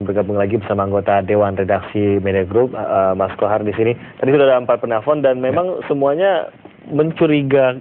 bergabung lagi bersama anggota Dewan Redaksi Media Group, Mas Kohar di sini. Tadi sudah ada 4 penelpon dan memang semuanya mencurigai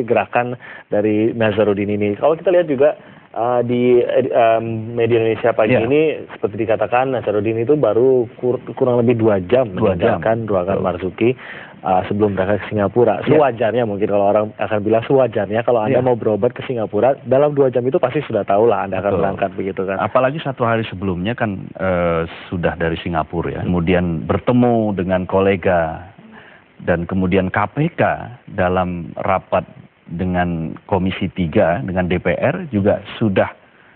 gerakan dari Nazarudin ini. Kalau kita lihat juga di media Indonesia pagi ini seperti dikatakan Nazarudin itu baru kurang lebih 2 jam meninggalkan ruangan Marzuki sebelum berangkat ke Singapura. Sewajarnya mungkin kalau orang akan bilang sewajarnya kalau Anda mau berobat ke Singapura dalam 2 jam itu pasti sudah tahu lah Anda akan berangkat begitu kan. Apalagi 1 hari sebelumnya kan sudah dari Singapura ya. Kemudian bertemu dengan kolega dan kemudian KPK dalam rapat dengan Komisi 3 dengan DPR juga sudah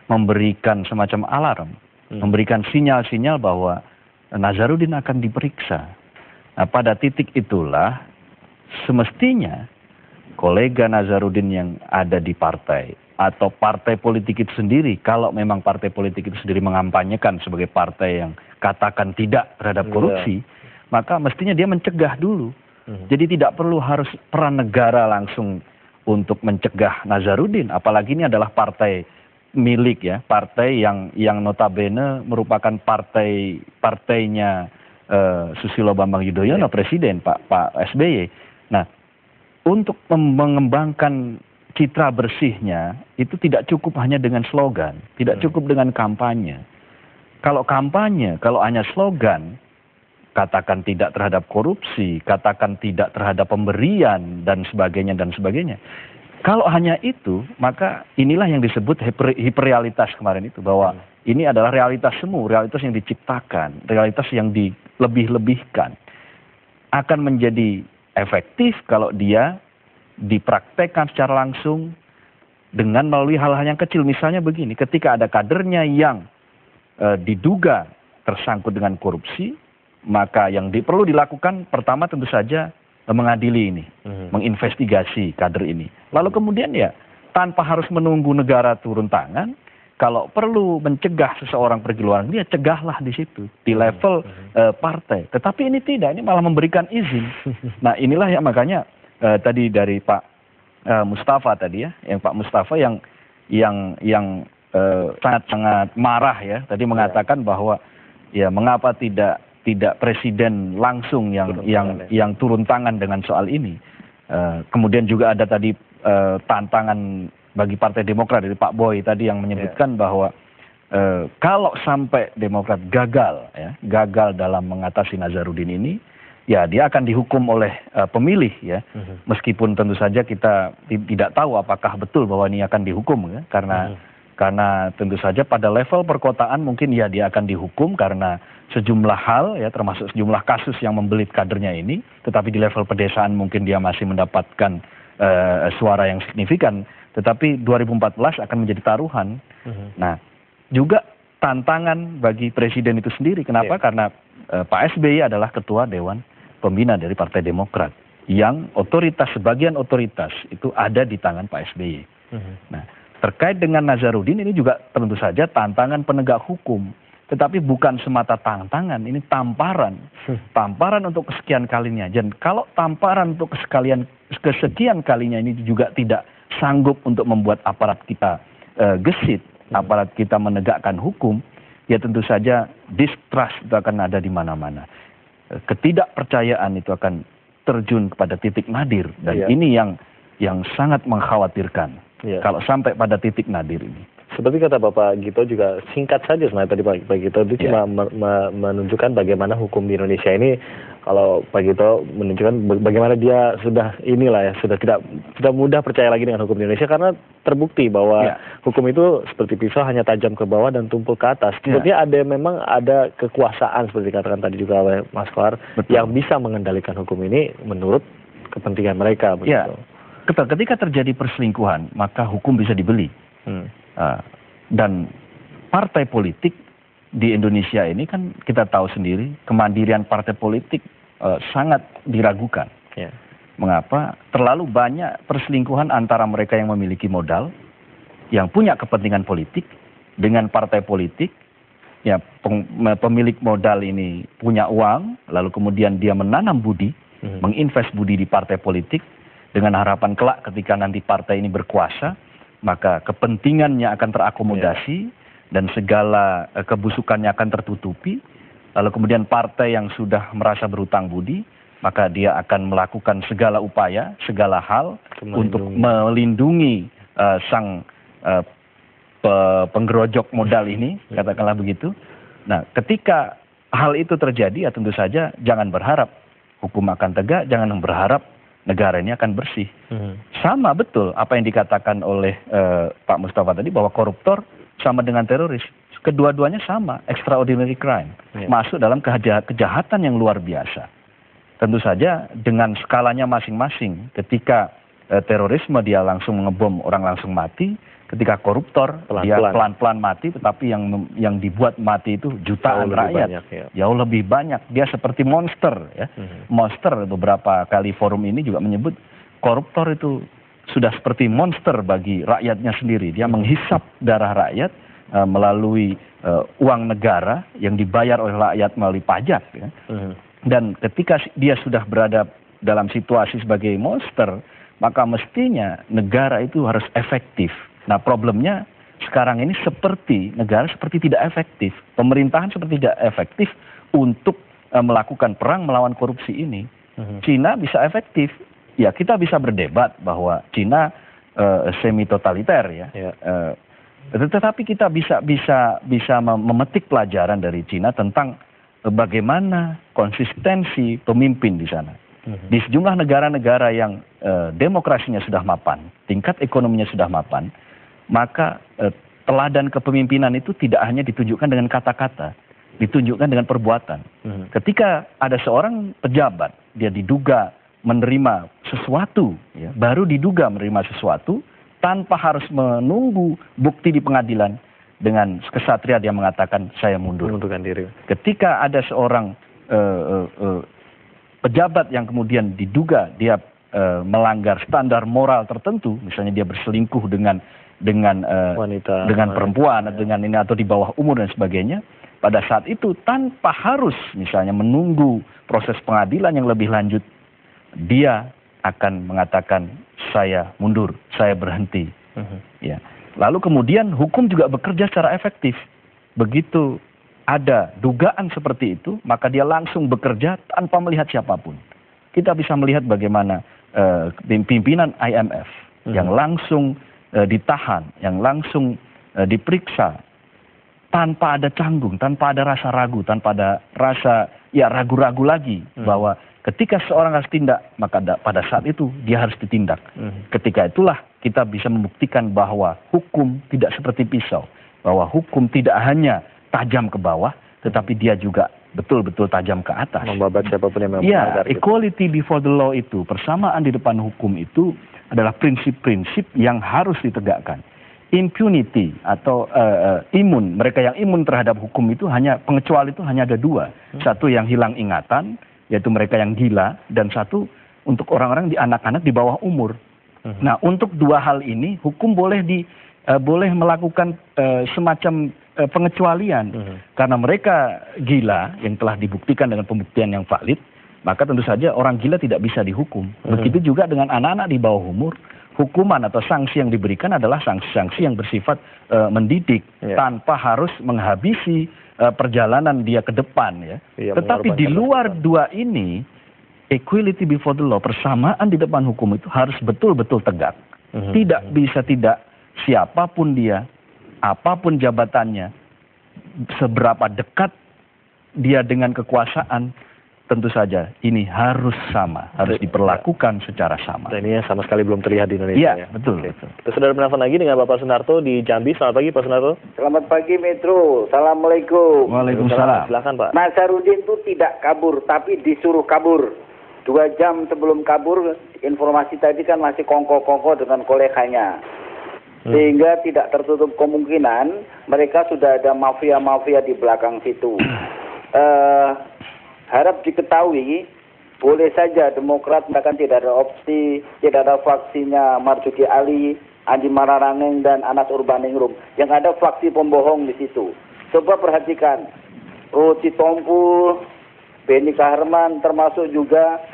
memberikan semacam alarm, memberikan sinyal-sinyal bahwa Nazarudin akan diperiksa. Nah, pada titik itulah semestinya kolega Nazarudin yang ada di partai atau partai politik itu sendiri, kalau memang partai politik itu sendiri mengampanyekan sebagai partai yang katakan tidak terhadap korupsi, maka mestinya dia mencegah dulu. Jadi tidak perlu harus peran negara langsung untuk mencegah Nazarudin, apalagi ini adalah partai milik ya, partai yang notabene merupakan partainya Susilo Bambang Yudhoyono, Presiden Pak SBY. Nah, untuk mengembangkan citra bersihnya itu tidak cukup hanya dengan slogan, tidak cukup dengan kampanye. Kalau kampanye, kalau hanya slogan, katakan tidak terhadap korupsi, katakan tidak terhadap pemberian dan sebagainya dan sebagainya. Kalau hanya itu, maka inilah yang disebut hiperrealitas kemarin itu, bahwa ini adalah realitas semu, realitas yang diciptakan, realitas yang dilebih-lebihkan. Akan menjadi efektif kalau dia dipraktekkan secara langsung dengan melalui hal-hal yang kecil. Misalnya begini, ketika ada kadernya yang diduga tersangkut dengan korupsi, maka yang perlu dilakukan pertama tentu saja mengadili ini, menginvestigasi kader ini. Lalu kemudian ya tanpa harus menunggu negara turun tangan, kalau perlu mencegah seseorang pergi luar negeri, ya cegahlah di situ, di level partai. Tetapi ini tidak, ini malah memberikan izin. Nah inilah yang makanya tadi dari Pak Mustafa tadi ya, yang Pak Mustafa yang sangat marah ya, tadi mengatakan bahwa ya mengapa tidak presiden langsung yang turun tangan dengan soal ini. Kemudian juga ada tadi tantangan bagi Partai Demokrat dari Pak Boy tadi yang menyebutkan bahwa kalau sampai Demokrat gagal dalam mengatasi Nazarudin ini, ya dia akan dihukum oleh pemilih ya. Meskipun tentu saja kita tidak tahu apakah betul bahwa ini akan dihukum ya, karena tentu saja pada level perkotaan mungkin ya dia akan dihukum karena sejumlah hal ya, termasuk sejumlah kasus yang membelit kadernya ini, tetapi di level pedesaan mungkin dia masih mendapatkan suara yang signifikan, tetapi 2014 akan menjadi taruhan. Nah, juga tantangan bagi presiden itu sendiri. Kenapa? Karena Pak SBY adalah ketua Dewan Pembina dari Partai Demokrat, yang sebagian otoritas itu ada di tangan Pak SBY. Nah, terkait dengan Nazarudin ini juga tentu saja tantangan penegak hukum. Tetapi bukan semata tantangan, ini tamparan. Tamparan untuk kesekian kalinya. Dan kalau tamparan untuk kesekian kalinya ini juga tidak sanggup untuk membuat aparat kita gesit, aparat kita menegakkan hukum, ya tentu saja distrust itu akan ada di mana-mana. Ketidakpercayaan itu akan terjun kepada titik nadir. Dan ini yang sangat mengkhawatirkan. Kalau sampai pada titik nadir ini. Seperti kata Bapak Gito juga singkat saja sebenarnya tadi Pak Gito itu cuma menunjukkan bagaimana hukum di Indonesia ini, kalau Pak Gito menunjukkan bagaimana dia sudah tidak mudah percaya lagi dengan hukum di Indonesia karena terbukti bahwa hukum itu seperti pisau hanya tajam ke bawah dan tumpul ke atas. Sepertinya memang ada kekuasaan seperti dikatakan tadi juga oleh Mas Kohar yang bisa mengendalikan hukum ini menurut kepentingan mereka. Begitu. Ketika terjadi perselingkuhan maka hukum bisa dibeli. Dan partai politik di Indonesia ini kan kita tahu sendiri kemandirian partai politik sangat diragukan. Mengapa? Terlalu banyak perselingkuhan antara mereka yang memiliki modal, yang punya kepentingan politik dengan partai politik. Ya, pemilik modal ini punya uang, lalu kemudian dia menanam budi, menginvest budi di partai politik dengan harapan kelak ketika nanti partai ini berkuasa, maka kepentingannya akan terakomodasi dan segala kebusukannya akan tertutupi. Lalu kemudian partai yang sudah merasa berutang budi, maka dia akan melakukan segala upaya, segala hal untuk melindungi sang penggerojok modal ini, katakanlah begitu. Nah, ketika hal itu terjadi, ya tentu saja jangan berharap hukum akan tegak, jangan berharap negara ini akan bersih. Sama betul apa yang dikatakan oleh Pak Mustafa tadi, bahwa koruptor sama dengan teroris. Kedua-duanya sama, extraordinary crime. Masuk dalam kejahatan yang luar biasa. Tentu saja dengan skalanya masing-masing. Ketika terorisme dia langsung mengebom, orang langsung mati. Ketika koruptor dia pelan-pelan mati, tetapi yang dibuat mati itu jutaan rakyat. Jauh lebih banyak. Dia seperti monster. Ya. Monster, beberapa kali forum ini juga menyebut koruptor itu sudah seperti monster bagi rakyatnya sendiri. Dia menghisap darah rakyat melalui uang negara yang dibayar oleh rakyat melalui pajak. Ya. Dan ketika dia sudah berada dalam situasi sebagai monster, maka mestinya negara itu harus efektif. Nah, problemnya sekarang ini negara seperti tidak efektif. Pemerintahan seperti tidak efektif untuk melakukan perang melawan korupsi ini. Cina bisa efektif. Ya, kita bisa berdebat bahwa Cina semi totaliter ya. Tetapi kita bisa memetik pelajaran dari Cina tentang bagaimana konsistensi pemimpin di sana. Di sejumlah negara-negara yang demokrasinya sudah mapan, tingkat ekonominya sudah mapan, maka teladan kepemimpinan itu tidak hanya ditunjukkan dengan kata-kata, ditunjukkan dengan perbuatan. Ketika ada seorang pejabat, dia diduga menerima sesuatu, ya, baru diduga menerima sesuatu, tanpa harus menunggu bukti di pengadilan, dengan kesatria dia mengatakan saya mundurkan diri. Ketika ada seorang pejabat yang kemudian diduga dia melanggar standar moral tertentu, misalnya dia berselingkuh dengan wanita, dengan perempuan, dengan ini atau di bawah umur dan sebagainya, pada saat itu tanpa harus misalnya menunggu proses pengadilan yang lebih lanjut, dia akan mengatakan saya mundur, saya berhenti. Ya. Lalu kemudian hukum juga bekerja secara efektif. Begitu ada dugaan seperti itu, maka dia langsung bekerja tanpa melihat siapapun. Kita bisa melihat bagaimana pimpinan IMF yang langsung ditahan, yang langsung diperiksa tanpa ada canggung, tanpa ada rasa ragu, tanpa ada rasa ragu-ragu lagi bahwa ketika seorang harus tindak, maka pada saat itu dia harus ditindak. Ketika itulah kita bisa membuktikan bahwa hukum tidak seperti pisau, bahwa hukum tidak hanya tajam ke bawah, tetapi dia juga betul-betul tajam ke atas. Membabat siapapun yang melanggar. Equality before the law itu, persamaan di depan hukum itu adalah prinsip-prinsip yang harus ditegakkan. Impunity atau imun, mereka yang imun terhadap hukum itu pengecuali itu hanya ada dua. Satu yang hilang ingatan, yaitu mereka yang gila, dan satu untuk orang-orang di anak-anak di bawah umur. Nah, untuk dua hal ini hukum boleh melakukan semacam pengecualian. Karena mereka gila yang telah dibuktikan dengan pembuktian yang valid, maka tentu saja orang gila tidak bisa dihukum. Begitu juga dengan anak-anak di bawah umur, hukuman atau sanksi yang diberikan adalah sanksi-sanksi yang bersifat mendidik, tanpa harus menghabisi perjalanan dia ke depan. Ya. Tetapi di luar dua ini, equality before the law, persamaan di depan hukum itu harus betul-betul tegak. Tidak bisa tidak, siapapun dia, apapun jabatannya, seberapa dekat dia dengan kekuasaan, tentu saja ini harus sama, harus diperlakukan secara sama. Dan ini sama sekali belum terlihat di Indonesia. Iya, betul. Kita sudah menelpon lagi dengan Bapak Sunarto di Jambi. Selamat pagi Pak Sunarto. Selamat pagi Metro. Assalamualaikum. Waalaikumsalam. Silakan Pak. Nazarudin itu tidak kabur, tapi disuruh kabur. 2 jam sebelum kabur, informasi tadi kan masih kongko-kongko dengan koleganya. Sehingga tidak tertutup kemungkinan mereka sudah ada mafia-mafia di belakang situ. Harap diketahui, boleh saja Demokrat bahkan tidak ada opsi, tidak ada faksinya Marzuki Ali, Andi Malarangeng dan Anas Urbaningrum. Yang ada faksi pembohong di situ. Coba perhatikan, Roti Tompul, Beni Kaharman, termasuk juga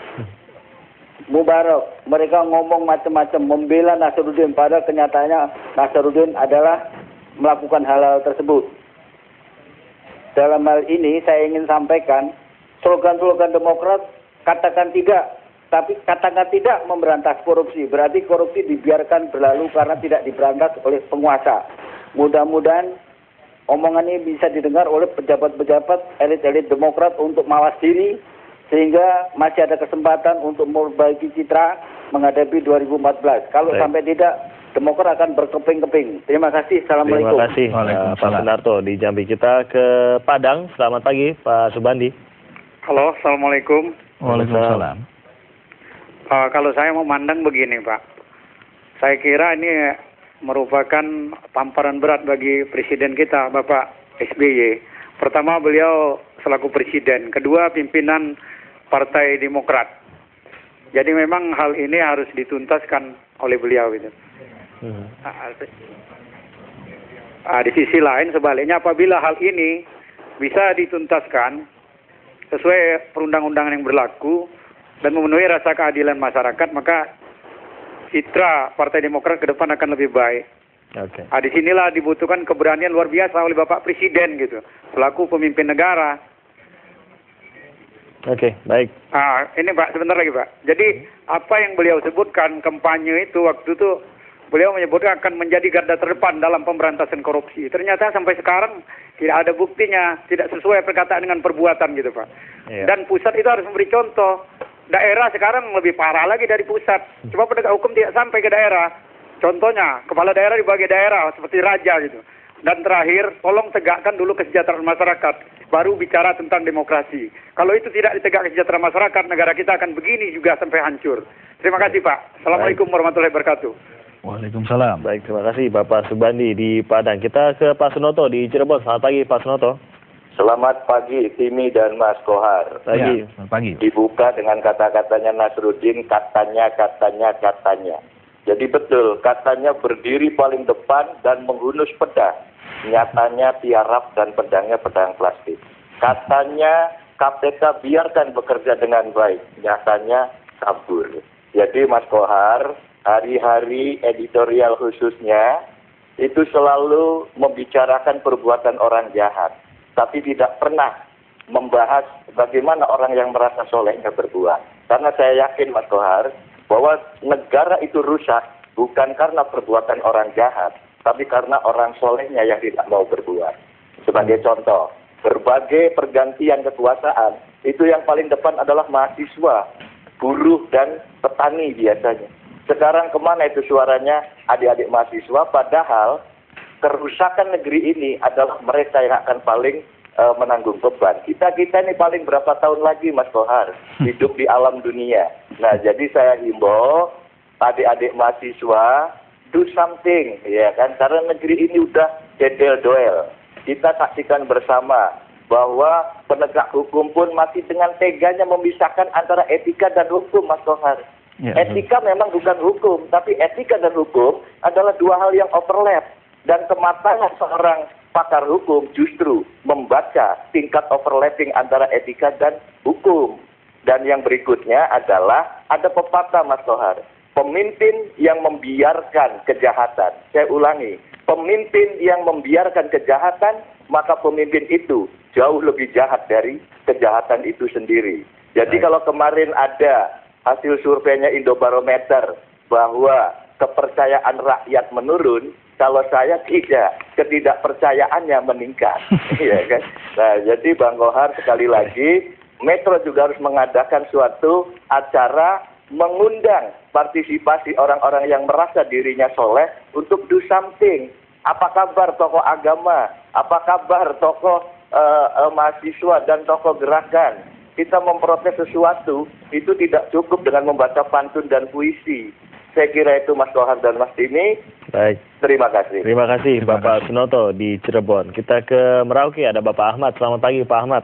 Mubarak. Mereka ngomong macam-macam, membela Nazarudin, padahal kenyataannya Nazarudin adalah melakukan hal-hal tersebut. Dalam hal ini saya ingin sampaikan, slogan-slogan Demokrat katakan tidak, tapi katakan tidak memberantas korupsi. Berarti korupsi dibiarkan berlalu karena tidak diberantas oleh penguasa. Mudah-mudahan omongan ini bisa didengar oleh pejabat-pejabat elit-elit Demokrat untuk mawas diri, sehingga masih ada kesempatan untuk memperbaiki citra menghadapi 2014. Kalau sampai tidak, Demokrat akan berkeping-keping. Terima kasih. Assalamualaikum. Terima kasih Pak Sunarto di Jambi. Kita ke Padang. Selamat pagi Pak Subandi. Halo, Assalamualaikum. Waalaikumsalam. Kalau saya memandang begini Pak, saya kira ini merupakan tamparan berat bagi Presiden kita, Bapak SBY. Pertama, beliau selaku Presiden. Kedua, pimpinan Partai Demokrat. Jadi memang hal ini harus dituntaskan oleh beliau gitu. Di sisi lain, sebaliknya apabila hal ini bisa dituntaskan sesuai perundang-undangan yang berlaku dan memenuhi rasa keadilan masyarakat, maka citra Partai Demokrat ke depan akan lebih baik. Oke. Disinilah dibutuhkan keberanian luar biasa oleh Bapak Presiden gitu, selaku pemimpin negara. Oke, baik. Ini Pak, sebentar lagi Pak. Jadi apa yang beliau sebutkan kampanye itu waktu itu beliau menyebutkan akan menjadi garda terdepan dalam pemberantasan korupsi. Ternyata sampai sekarang tidak ada buktinya, tidak sesuai perkataan dengan perbuatan gitu Pak. Iya. Dan pusat itu harus memberi contoh. Daerah sekarang lebih parah lagi dari pusat. Coba penegak hukum tidak sampai ke daerah. Contohnya, kepala daerah dibagi daerah seperti raja gitu. Dan terakhir, tolong tegakkan dulu kesejahteraan masyarakat. Baru bicara tentang demokrasi. Kalau itu tidak ditegak kesejahteraan masyarakat, negara kita akan begini juga sampai hancur. Terima kasih Pak. Assalamualaikum warahmatullahi wabarakatuh. Waalaikumsalam. Baik, terima kasih Bapak Subandi di Padang. Kita ke Pak Sunoto di Cirebon. Selamat pagi Pak Sunoto. Selamat pagi, Timi dan Mas Kohar. Pagi. Ya, selamat pagi. Dibuka dengan kata-katanya Nasruddin, katanya. Jadi betul, katanya berdiri paling depan dan menghunus pedang. Nyatanya tiarap dan pedangnya pedang plastik. Katanya KPK biarkan bekerja dengan baik. Nyatanya kabur. Jadi Mas Kohar, hari-hari editorial khususnya itu selalu membicarakan perbuatan orang jahat. Tapi tidak pernah membahas bagaimana orang yang merasa solehnya berbuat. Karena saya yakin Mas Kohar, bahwa negara itu rusak bukan karena perbuatan orang jahat, tapi karena orang solehnya yang tidak mau berbuat. Sebagai contoh, berbagai pergantian kekuasaan, itu yang paling depan adalah mahasiswa, buruh, dan petani biasanya. Sekarang kemana itu suaranya adik-adik mahasiswa, padahal kerusakan negeri ini adalah mereka yang akan paling menanggung beban. Kita ini paling berapa tahun lagi Mas Kohar hidup di alam dunia. Nah, jadi saya himbau adik-adik mahasiswa do something, ya kan? Karena negeri ini udah dedel-doel. Kita saksikan bersama bahwa penegak hukum pun masih dengan teganya memisahkan antara etika dan hukum, Mas Kohar. Ya, etika memang bukan hukum, tapi etika dan hukum adalah dua hal yang overlap. Dan kematangan seorang pakar hukum justru membaca tingkat overlapping antara etika dan hukum. Dan yang berikutnya adalah ada pepatah Mas Kohar, pemimpin yang membiarkan kejahatan. Saya ulangi, pemimpin yang membiarkan kejahatan, maka pemimpin itu jauh lebih jahat dari kejahatan itu sendiri. Jadi kalau kemarin ada hasil surveinya Indobarometer bahwa kepercayaan rakyat menurun, kalau saya tidak, ketidakpercayaannya meningkat. Ya kan? Nah, jadi Bang Kohar sekali lagi, Metro juga harus mengadakan suatu acara mengundang partisipasi orang-orang yang merasa dirinya soleh untuk do something. Apa kabar tokoh agama? Apa kabar tokoh mahasiswa dan tokoh gerakan? Kita memprotes sesuatu, itu tidak cukup dengan membaca pantun dan puisi. Saya kira itu Mas Kohar dan Mas Timi. Baik. Terima kasih. Terima kasih Bapak Sunoto di Cirebon. Kita ke Merauke, ada Bapak Ahmad. Selamat pagi Pak Ahmad.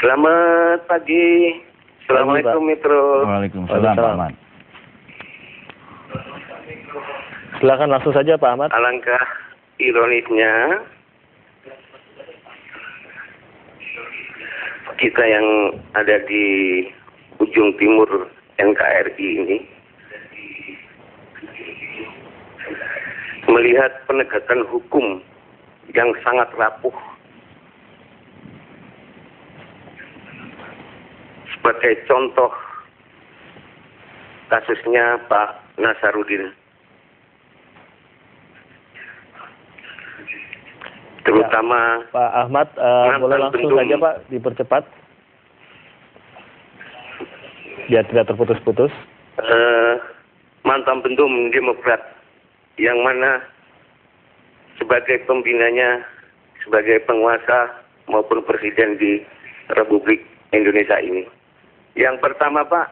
Selamat pagi. Assalamualaikum Metro. Waalaikumsalam Pak Ahmad. Silakan langsung saja Pak Ahmad. Alangkah ironisnya kita yang ada di ujung timur NKRI ini melihat penegakan hukum yang sangat rapuh sebagai contoh kasusnya Pak Nasaruddin, terutama ya, Pak Ahmad, boleh langsung saja Pak dipercepat biar tidak terputus-putus. Mantan Bendum Demokrat yang mana sebagai pembinanya, sebagai penguasa maupun presiden di Republik Indonesia ini. Yang pertama Pak,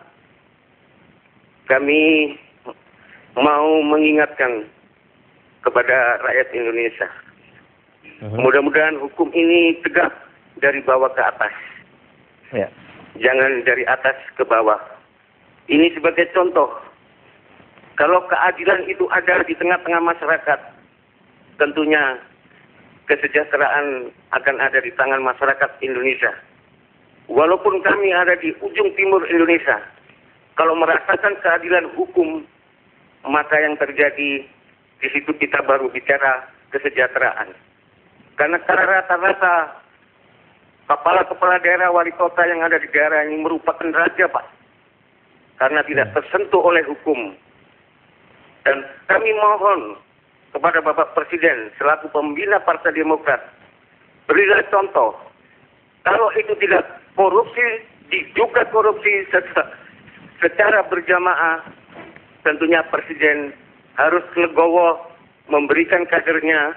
kami mau mengingatkan kepada rakyat Indonesia, mudah-mudahan hukum ini tegak dari bawah ke atas, ya. Jangan dari atas ke bawah. Ini sebagai contoh, kalau keadilan itu ada di tengah-tengah masyarakat, tentunya kesejahteraan akan ada di tangan masyarakat Indonesia. Walaupun kami ada di ujung timur Indonesia, kalau merasakan keadilan hukum, maka yang terjadi di situ kita baru bicara kesejahteraan. Karena rata-rata kepala-kepala daerah, wali kota yang ada di daerah ini merupakan raja Pak, karena tidak tersentuh oleh hukum. Dan kami mohon kepada Bapak Presiden selaku pembina Partai Demokrat, berilah contoh. Kalau itu tidak korupsi, diduga korupsi secara berjamaah, tentunya Presiden harus legowo memberikan kadernya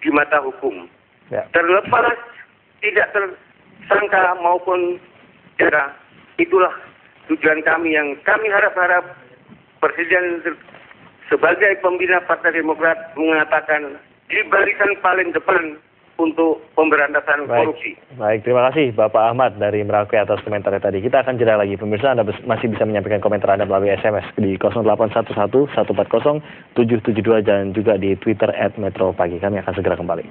di mata hukum. Ya. Terlepas tidak tersangka maupun tidak, itulah tujuan kami yang kami harap Presiden sebagai pembina Partai Demokrat mengatakan di barisan paling depan untuk pemberantasan korupsi. Baik, terima kasih Bapak Ahmad dari Merauke atas komentarnya tadi. Kita akan jeda lagi. Pemirsa, Anda masih bisa menyampaikan komentar Anda melalui SMS di 0811 140 772 dan juga di Twitter @metropagi. Kami akan segera kembali.